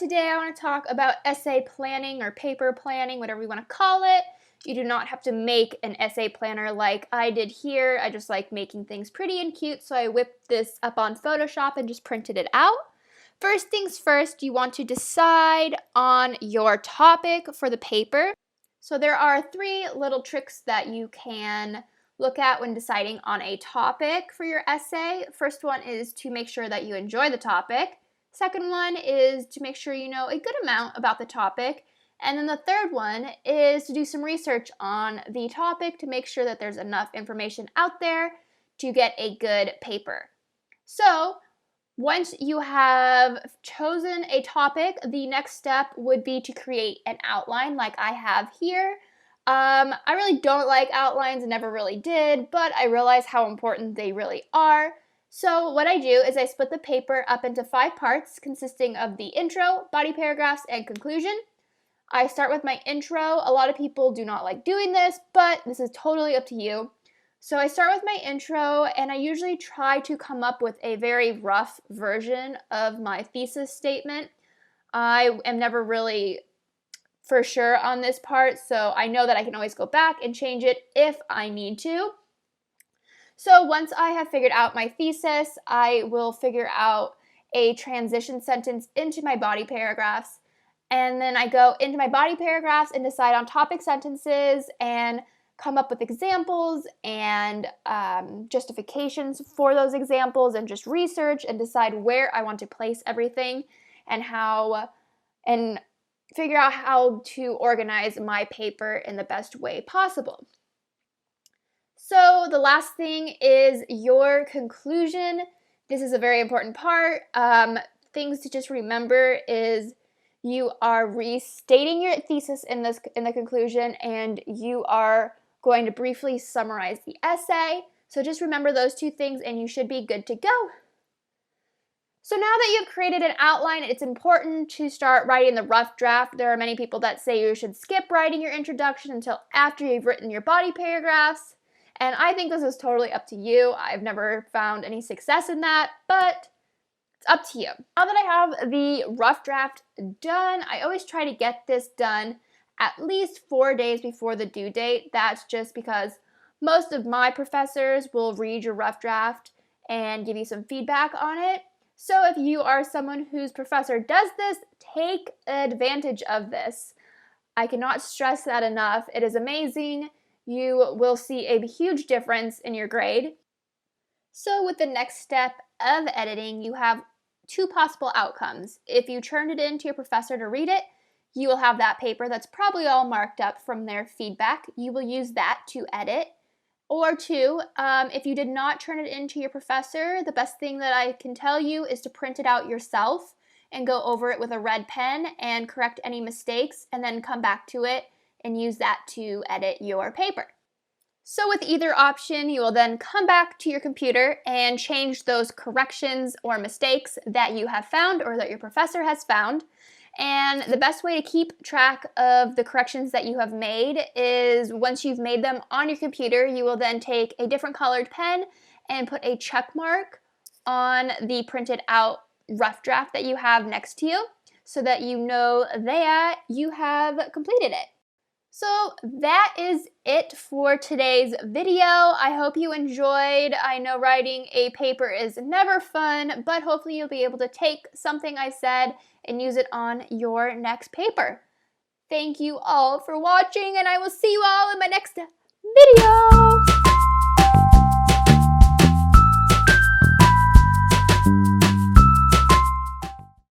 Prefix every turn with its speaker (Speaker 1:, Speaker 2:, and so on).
Speaker 1: today I want to talk about essay planning or paper planning, whatever you want to call it. You do not have to make an essay planner like I did here. I just like making things pretty and cute, so I whipped this up on Photoshop and just printed it out. First things first, you want to decide on your topic for the paper. So there are 3 little tricks that you can look at when deciding on a topic for your essay. First one is to make sure that you enjoy the topic. Second one is to make sure you know a good amount about the topic. And then the third one is to do some research on the topic to make sure that there's enough information out there to get a good paper. So once you have chosen a topic, the next step would be to create an outline like I have here. I really don't like outlines, never really did, but I realize how important they really are. So what I do is I split the paper up into 5 parts consisting of the intro, body paragraphs, and conclusion. I start with my intro. A lot of people do not like doing this, but this is totally up to you. So I start with my intro, and I usually try to come up with a very rough version of my thesis statement. I am never really for sure on this part, so I know that I can always go back and change it if I need to. So once I have figured out my thesis, I will figure out a transition sentence into my body paragraphs. And then I go into my body paragraphs and decide on topic sentences and come up with examples and justifications for those examples and just research and decide where I want to place everything and figure out how to organize my paper in the best way possible. So the last thing is your conclusion. This is a very important part. Things to just remember is you are restating your thesis in the conclusion, and you are going to briefly summarize the essay. So just remember those 2 things and you should be good to go. So now that you've created an outline, it's important to start writing the rough draft. There are many people that say you should skip writing your introduction until after you've written your body paragraphs. And I think this is totally up to you. I've never found any success in that, but it's up to you. Now that I have the rough draft done, I always try to get this done at least 4 days before the due date. That's just because most of my professors will read your rough draft and give you some feedback on it. So if you are someone whose professor does this, take advantage of this. I cannot stress that enough. It is amazing. You will see a huge difference in your grade. So with the next step of editing, you have 2 possible outcomes. If you turn it in to your professor to read it, you will have that paper that's probably all marked up from their feedback. You will use that to edit. Or 2, if you did not turn it in to your professor, the best thing that I can tell you is to print it out yourself and go over it with a red pen and correct any mistakes, and then come back to it and use that to edit your paper. So with either option, you will then come back to your computer and change those corrections or mistakes that you have found or that your professor has found. And the best way to keep track of the corrections that you have made is once you've made them on your computer, you will then take a different colored pen and put a check mark on the printed out rough draft that you have next to you so that you know that you have completed it. So that is it for today's video. I hope you enjoyed. I know writing a paper is never fun, but hopefully you'll be able to take something I said and use it on your next paper. Thank you all for watching, and I will see you all in my next video.